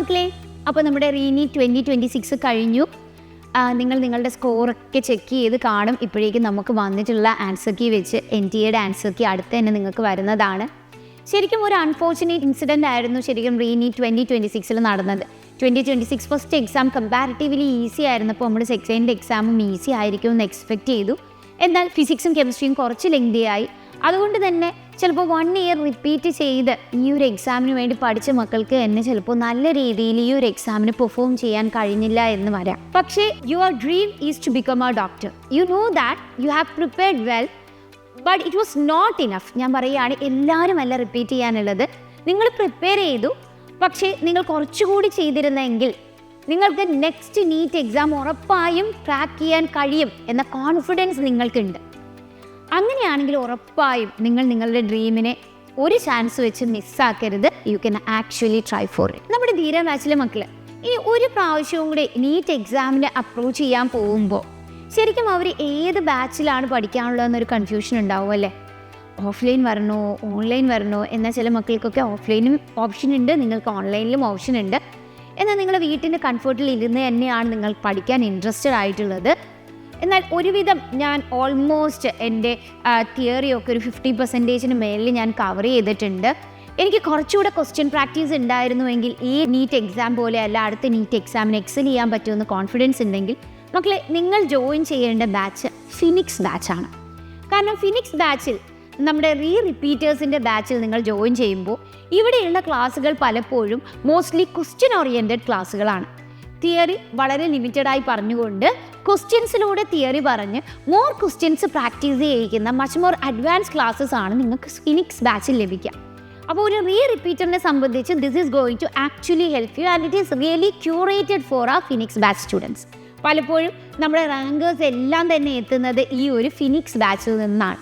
മക്കളെ, അപ്പോൾ നമ്മുടെ റീനീറ്റ് 2026 കഴിഞ്ഞു. നിങ്ങൾ നിങ്ങളുടെ സ്കോറൊക്കെ ചെക്ക് ചെയ്ത് കാണും. ഇപ്പോഴേക്കും നമുക്ക് വന്നിട്ടുള്ള ആൻസർ കീ വെച്ച് NTA ആൻസർ കീ അടുത്ത് തന്നെ നിങ്ങൾക്ക് വരുന്നതാണ്. ശരിക്കും ഒരു അൺഫോർച്ചുനേറ്റ് ഇൻസിഡൻ്റ് ആയിരുന്നു ശരിക്കും റീനീറ്റ് 2026 നടന്നത്. 2026 ഫസ്റ്റ് എക്സാം കമ്പാരിറ്റീവ്ലി ഈസി ആയിരുന്നപ്പോൾ നമ്മൾ സെക്കൻഡ് എക്സാമും ഈസി ആയിരിക്കും എന്ന് എക്സ്പെക്റ്റ് ചെയ്തു. എന്നാൽ ഫിസിക്സും കെമിസ്ട്രിയും കുറച്ച് ലെങ്തി ആയി. അതുകൊണ്ട് തന്നെ ചിലപ്പോൾ 1 ഇയർ റിപ്പീറ്റ് ചെയ്ത് ഈ ഒരു എക്സാമിന് വേണ്ടി പഠിച്ച മക്കൾക്ക് തന്നെ ചിലപ്പോൾ നല്ല രീതിയിൽ ഈ ഒരു എക്സാമിന് പെർഫോം ചെയ്യാൻ കഴിഞ്ഞില്ല എന്ന് വരാം. പക്ഷേ your dream is to become a doctor. You know that you have prepared well, but it was not enough. ഞാൻ പറയുകയാണ്, എല്ലാവരും അല്ല റിപ്പീറ്റ് ചെയ്യാനുള്ളത്. നിങ്ങൾ പ്രിപ്പയർ ചെയ്തു, പക്ഷേ നിങ്ങൾ കുറച്ചുകൂടി ചെയ്തിരുന്നെങ്കിൽ നിങ്ങൾക്ക് നെക്സ്റ്റ് നീറ്റ് എക്സാം ഉറപ്പായും ക്രാക്ക് ചെയ്യാൻ കഴിയും എന്ന കോൺഫിഡൻസ് നിങ്ങൾക്കുണ്ട്. അങ്ങനെയാണെങ്കിൽ ഉറപ്പായും നിങ്ങൾ നിങ്ങളുടെ ഡ്രീമിനെ ഒരു ചാൻസ് വെച്ച് മിസ്സാക്കരുത്. You can actually try for it. നമ്മുടെ ധീര ബാച്ചിലെ മക്കൾ ഈ ഒരു പ്രാവശ്യവും കൂടി നീറ്റ് എക്സാമിന് അപ്രോച്ച് ചെയ്യാൻ പോകുമ്പോൾ ശരിക്കും അവർ ഏത് ബാച്ചിലാണ് പഠിക്കാനുള്ളതെന്നൊരു കൺഫ്യൂഷൻ ഉണ്ടാവും അല്ലേ. ഓഫ്ലൈൻ വരണോ ഓൺലൈൻ വരണോ എന്നാൽ ചില മക്കൾക്കൊക്കെ ഓഫ്ലൈനും ഓപ്ഷൻ ഉണ്ട്, നിങ്ങൾക്ക് ഓൺലൈനിലും ഓപ്ഷൻ ഉണ്ട്. എന്നാൽ നിങ്ങളുടെ വീട്ടിൻ്റെ കംഫർട്ടിൽ ഇരുന്ന് തന്നെയാണ് നിങ്ങൾ പഠിക്കാൻ ഇൻട്രസ്റ്റഡ് ആയിട്ടുള്ളത്. എന്നാൽ ഒരുവിധം ഞാൻ ഓൾമോസ്റ്റ് എൻ്റെ തിയറിയൊക്കെ ഒരു 50% മേലിൽ ഞാൻ കവർ ചെയ്തിട്ടുണ്ട്. എനിക്ക് കുറച്ചുകൂടെ ക്വസ്റ്റ്യൻ പ്രാക്ടീസ് ഉണ്ടായിരുന്നുവെങ്കിൽ ഈ നീറ്റ് എക്സാം പോലെ അല്ല അടുത്ത നീറ്റ് എക്സാമിന് എക്സൽ ചെയ്യാൻ പറ്റുമെന്ന് കോൺഫിഡൻസ് ഉണ്ടെങ്കിൽ മക്കളെ നിങ്ങൾ ജോയിൻ ചെയ്യേണ്ട ബാച്ച് ഫിനിക്സ് ബാച്ചാണ്. കാരണം ഫിനിക്സ് ബാച്ചിൽ നമ്മുടെ റിപ്പീറ്റേഴ്സിൻ്റെ ബാച്ചിൽ നിങ്ങൾ ജോയിൻ ചെയ്യുമ്പോൾ ഇവിടെയുള്ള ക്ലാസ്സുകൾ പലപ്പോഴും മോസ്റ്റ്ലി ക്വസ്റ്റ്യൻ ഓറിയൻറ്റഡ് ക്ലാസ്സുകളാണ്. തിയറി വളരെ ലിമിറ്റഡായി പറഞ്ഞുകൊണ്ട് ക്വസ്റ്റ്യൻസിലൂടെ തിയറി പറഞ്ഞ് മോർ ക്വസ്റ്റ്യൻസ് പ്രാക്ടീസ് ചെയ്യിക്കുന്ന മച്ച് മോർ അഡ്വാൻസ് ക്ലാസ്സസ് ആണ് നിങ്ങൾക്ക് ഫിനിക്സ് ബാച്ചിൽ ലഭിക്കുക. അപ്പോൾ ഒരു റിപ്പീറ്ററിനെ സംബന്ധിച്ച് this is going to actually help you and it is really curated for ആ ഫിനിക്സ് ബാച്ച് സ്റ്റുഡൻസ്. പലപ്പോഴും നമ്മുടെ റാങ്കേഴ്സ് എല്ലാം തന്നെ എത്തുന്നത് ഈ ഒരു ഫിനിക്സ് ബാച്ചിൽ നിന്നാണ്.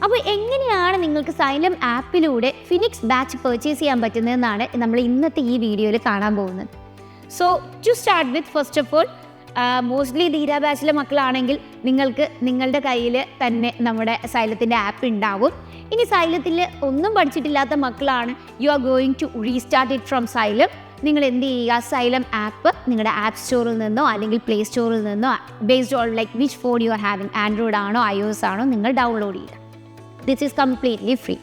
അപ്പോൾ എങ്ങനെയാണ് നിങ്ങൾക്ക് സൈലം ആപ്പിലൂടെ ഫിനിക്സ് ബാച്ച് പർച്ചേസ് ചെയ്യാൻ പറ്റുന്നതെന്നാണ് നമ്മൾ ഇന്നത്തെ ഈ വീഡിയോയിൽ കാണാൻ പോകുന്നത്. So to start with, first of all mostly Dheera ബാച്ചിലെ മക്കളാണെങ്കിൽ നിങ്ങൾക്ക് നിങ്ങളുടെ കയ്യിൽ തന്നെ നമ്മുടെ സൈലത്തിൻ്റെ ആപ്പ് ഉണ്ടാവും. ഇനി സൈലത്തിൽ ഒന്നും പഠിച്ചിട്ടില്ലാത്ത മക്കളാണ്, you are going to restart it from Xylem. നിങ്ങൾ എന്ത് ചെയ്യുക, സൈലം ആപ്പ് നിങ്ങളുടെ ആപ്പ് സ്റ്റോറിൽ നിന്നോ അല്ലെങ്കിൽ പ്ലേ സ്റ്റോറിൽ നിന്നോ based on like which phone you are having, Android ആണോ iOS ആണോ, നിങ്ങൾ ഡൗൺലോഡ് ചെയ്യുക. This is completely free.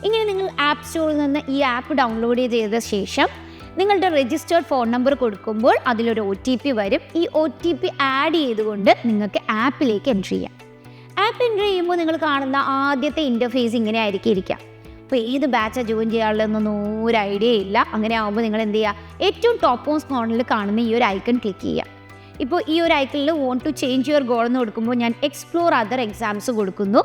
ഇങ്ങനെ നിങ്ങൾ ആപ്പ് സ്റ്റോറിൽ നിന്ന് ഈ ആപ്പ് ഡൗൺലോഡ് ചെയ്ത ശേഷം നിങ്ങളുടെ രജിസ്റ്റേർഡ് ഫോൺ നമ്പർ കൊടുക്കുമ്പോൾ അതിലൊരു OTP വരും. ഈ OTP ആഡ് ചെയ്തുകൊണ്ട് നിങ്ങൾക്ക് ആപ്പിലേക്ക് എൻട്രി ചെയ്യാം. ആപ്പ് എൻട്രി ചെയ്യുമ്പോൾ നിങ്ങൾ കാണുന്ന ആദ്യത്തെ ഇൻ്റർഫേസ് ഇങ്ങനെ ആയിരിക്കും ഇരിക്കുക. അപ്പോൾ ഏത് ബാച്ചാണ് ജോയിൻ ചെയ്യാനുള്ളതെന്നൊന്നും ഒരു ഐഡിയ ഇല്ല. അങ്ങനെ ആകുമ്പോൾ നിങ്ങൾ എന്ത് ചെയ്യുക, ഏറ്റവും ടോപ്പ് മോസ്റ്റ് കോർണറിൽ കാണുന്ന ഈ ഒരു ഐക്കൺ ക്ലിക്ക് ചെയ്യുക. ഇപ്പോൾ ഈ ഒരു ഐക്കണിൽ want to change your goal എന്ന് കൊടുക്കുമ്പോൾ ഞാൻ എക്സ്പ്ലോർ അതർ എക്സാംസ് കൊടുക്കുന്നു.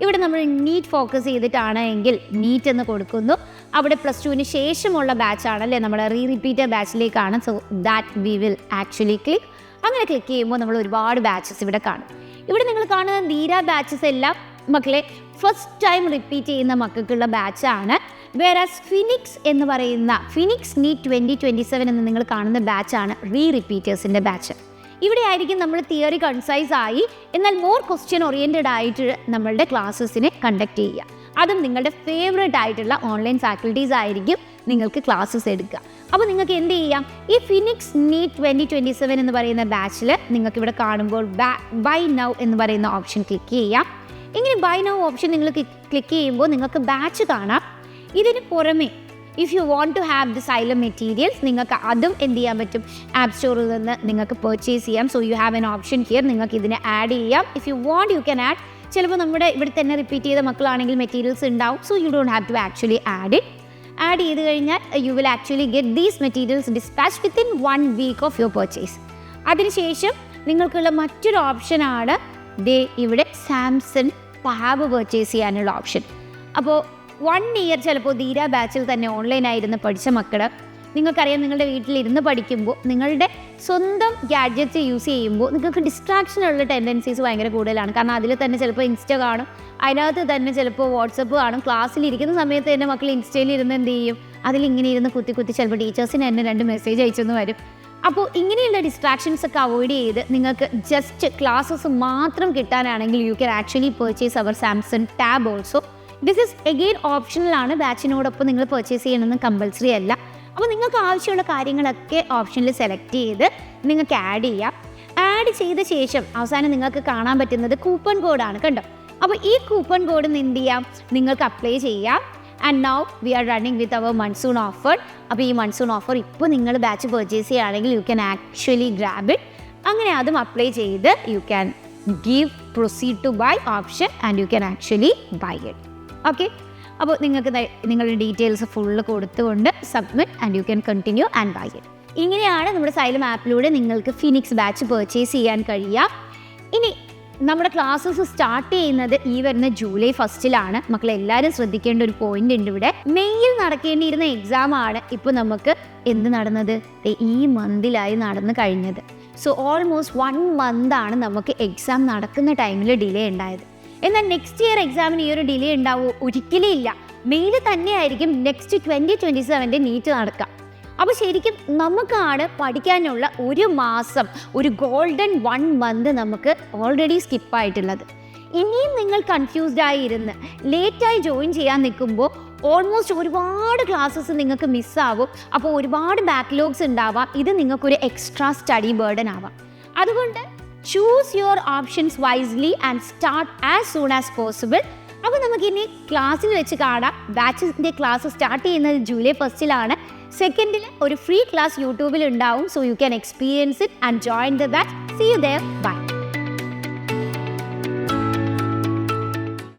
ഇവിടെ നമ്മൾ നീറ്റ് ഫോക്കസ് ചെയ്തിട്ടാണ് എങ്കിൽ നീറ്റ് എന്ന് കൊടുക്കുന്നു. അവിടെ +2 ശേഷമുള്ള ബാച്ചാണല്ലേ നമ്മൾ റിപ്പീറ്റർ ബാച്ചിലേക്കാണ്. So that we will actually click. അങ്ങനെ ക്ലിക്ക് ചെയ്യുമ്പോൾ നമ്മൾ ഒരുപാട് ബാച്ചസ് ഇവിടെ കാണും. ഇവിടെ നിങ്ങൾ കാണുന്ന ധീര ബാച്ചസ് എല്ലാം മക്കളെ ഫസ്റ്റ് ടൈം റിപ്പീറ്റ് ചെയ്യുന്ന മക്കൾക്കുള്ള ബാച്ചാണ്. വേറാസ് ഫിനിക്സ് എന്ന് പറയുന്ന ഫിനിക്സ് നീറ്റ് 2027 എന്ന് നിങ്ങൾ കാണുന്ന ബാച്ചാണ് റിപ്പീറ്റേഴ്സിൻ്റെ ബാച്ച്. ഇവിടെ ആയിരിക്കും നമ്മൾ തിയറി കൺസൈസ് ആയി എന്നാൽ മോർ ക്വസ്റ്റ്യൻ ഓറിയൻറ്റഡ് ആയിട്ട് നമ്മളുടെ ക്ലാസ്സസിനെ കണ്ടക്ട് ചെയ്യുക. അതും നിങ്ങളുടെ ഫേവറേറ്റ് ആയിട്ടുള്ള ഓൺലൈൻ ഫാക്കൽറ്റീസ് ആയിരിക്കും നിങ്ങൾക്ക് ക്ലാസ്സസ് എടുക്കുക. അപ്പോൾ നിങ്ങൾക്ക് എന്ത് ചെയ്യാം, ഈ ഫിനിക്സ് നീറ്റ് 2027 എന്ന് പറയുന്ന ബാച്ചിൽ നിങ്ങൾക്ക് ഇവിടെ കാണുമ്പോൾ ബൈ നൗ എന്ന് പറയുന്ന ഓപ്ഷൻ ക്ലിക്ക് ചെയ്യാം. ഇങ്ങനെ ബൈ നൗ ഓപ്ഷൻ നിങ്ങൾ ക്ലിക്ക് ചെയ്യുമ്പോൾ നിങ്ങൾക്ക് ബാച്ച് കാണാം. ഇതിന് പുറമെ if you want to have the Xylem materials നിങ്ങൾക്ക് അതും എന്ത് ചെയ്യാൻ പറ്റും, ആപ്പ് സ്റ്റോറിൽ നിന്ന് നിങ്ങൾക്ക് പർച്ചേസ് ചെയ്യാം. So you have an option here, നിങ്ങൾക്ക് ഇതിനെ ആഡ് ചെയ്യാം. If you want you can add. ചിലപ്പോൾ നമ്മുടെ ഇവിടെ തന്നെ റിപ്പീറ്റ് ചെയ്ത മക്കളാണെങ്കിൽ മെറ്റീരിയൽസ് ഉണ്ടാവും. So you don't have to actually add it. Add ചെയ്ത് കഴിഞ്ഞാൽ you will actually get these materials dispatch within 1 week of your purchase. അതിനുശേഷം നിങ്ങൾക്കുള്ള മറ്റൊരു ഓപ്ഷനാണ് ഇവിടെ സാംസങ് ടാബ് പർച്ചേസ് ചെയ്യാനുള്ള ഓപ്ഷൻ. അപ്പോൾ 1 ഇയർ ചിലപ്പോൾ ധീര ബാച്ചിൽ തന്നെ ഓൺലൈനായിരുന്ന് പഠിച്ച മക്കൾ, നിങ്ങൾക്കറിയാം നിങ്ങളുടെ വീട്ടിലിരുന്ന് പഠിക്കുമ്പോൾ നിങ്ങളുടെ സ്വന്തം ഗാഡ്ജറ്റ്സ് യൂസ് ചെയ്യുമ്പോൾ നിങ്ങൾക്ക് ഡിസ്ട്രാക്ഷനുള്ള ടെൻഡൻസീസ് ഭയങ്കര കൂടുതലാണ്. കാരണം അതിൽ തന്നെ ചിലപ്പോൾ ഇൻസ്റ്റ കാണും, അതിനകത്ത് തന്നെ ചിലപ്പോൾ വാട്സപ്പ് കാണും. ക്ലാസ്സിലിരിക്കുന്ന സമയത്ത് തന്നെ മക്കൾ ഇൻസ്റ്റയിൽ ഇരുന്ന് എന്ത് ചെയ്യും, അതിലിങ്ങനെ ഇരുന്ന് കുത്തി ചിലപ്പോൾ ടീച്ചേഴ്സിന് തന്നെ 2 മെസ്സേജ് അയച്ചെന്ന് വരും. അപ്പോൾ ഇങ്ങനെയുള്ള ഡിസ്ട്രാക്ഷൻസ് ഒക്കെ അവോയ്ഡ് ചെയ്ത് നിങ്ങൾക്ക് ജസ്റ്റ് ക്ലാസ്സസ് മാത്രം കിട്ടാനാണെങ്കിൽ you can actually purchase our Samsung tab also. This is again ഓപ്ഷണലാണ്. ബാച്ചിനോടൊപ്പം നിങ്ങൾ പർച്ചേസ് ചെയ്യണമെന്ന് കമ്പൽസറി അല്ല. അപ്പോൾ നിങ്ങൾക്ക് ആവശ്യമുള്ള കാര്യങ്ങളൊക്കെ ഓപ്ഷനിൽ സെലക്ട് ചെയ്ത് നിങ്ങൾക്ക് ആഡ് ചെയ്യാം. ആഡ് ചെയ്ത ശേഷം അവസാനം നിങ്ങൾക്ക് കാണാൻ പറ്റുന്നത് കൂപ്പൺ കോഡാണ്, കണ്ടോ? അപ്പോൾ ഈ കൂപ്പൺ കോഡ് എന്ത് ചെയ്യാം, നിങ്ങൾക്ക് അപ്ലൈ ചെയ്യാം. And now we are running with our monsoon offer. അപ്പോൾ ഈ മൺസൂൺ ഓഫർ ഇപ്പോൾ നിങ്ങൾ ബാച്ച് പർച്ചേസ് ചെയ്യുകയാണെങ്കിൽ you can actually grab it. അങ്ങനെ അതും അപ്ലൈ ചെയ്ത് you can give proceed to buy option and you can actually buy it. Okay, അപ്പോൾ നിങ്ങൾക്ക് നിങ്ങളുടെ ഡീറ്റെയിൽസ് ഫുള്ള് കൊടുത്തുകൊണ്ട് submit and you can continue and buy it. ഇങ്ങനെയാണ് നമ്മുടെ സൈലം ആപ്പിലൂടെ നിങ്ങൾക്ക് ഫിനിക്സ് ബാച്ച് പർച്ചേസ് ചെയ്യാൻ കഴിയുക. ഇനി നമ്മുടെ ക്ലാസ്സസ് സ്റ്റാർട്ട് ചെയ്യുന്നത് ഈ വരുന്ന ജൂലൈ 1 മക്കളെല്ലാവരും ശ്രദ്ധിക്കേണ്ട ഒരു പോയിന്റ് ഉണ്ട് ഇവിടെ. മെയ്യിൽ നടക്കേണ്ടിയിരുന്ന എക്സാം ആണ് ഇപ്പോൾ നമുക്ക് എന്ത് നടന്നത്, ഈ മന്തിലായി നടന്നു കഴിഞ്ഞത്. സോ ഓൾമോസ്റ്റ് 1 മന്താണ് നമുക്ക് എക്സാം നടക്കുന്ന ടൈമിൽ ഡിലേ ഉണ്ടായത്. എന്നാൽ നെക്സ്റ്റ് ഇയർ എക്സാമിന് ഈ ഒരു ഡിലേ ഉണ്ടാവുമോ? ഒരിക്കലും ഇല്ല. മെയ്യിൽ തന്നെയായിരിക്കും നെക്സ്റ്റ് 2027 നീറ്റ് നടക്കുക. അപ്പോൾ ശരിക്കും നമുക്കാണ് പഠിക്കാനുള്ള 1 മാസം, ഒരു ഗോൾഡൻ 1 മന്ത് നമുക്ക് ഓൾറെഡി സ്കിപ്പായിട്ടുള്ളത്. ഇനിയും നിങ്ങൾ കൺഫ്യൂസ്ഡ് ആയിരുന്ന് ലേറ്റായി ജോയിൻ ചെയ്യാൻ നിൽക്കുമ്പോൾ ഓൾമോസ്റ്റ് ഒരുപാട് ക്ലാസ്സസ് നിങ്ങൾക്ക് മിസ്സാവും. അപ്പോൾ ഒരുപാട് ബാക്ക്ലോഗ്സ് ഉണ്ടാവാം. ഇത് നിങ്ങൾക്കൊരു എക്സ്ട്രാ സ്റ്റഡി ബേർഡൻ ആവാം. അതുകൊണ്ട് choose your options wisely and start as soon as possible. അപ്പോൾ നമുക്കിനി ക്ലാസ്സിൽ വെച്ച് കാണാം. ബാച്ചിൻ്റെ ക്ലാസ് സ്റ്റാർട്ട് ചെയ്യുന്നത് ജൂലൈ 1 സെക്കൻഡിൽ ഒരു ഫ്രീ ക്ലാസ് യൂട്യൂബിൽ ഉണ്ടാവും. So you can experience it and join the batch. See you there. By.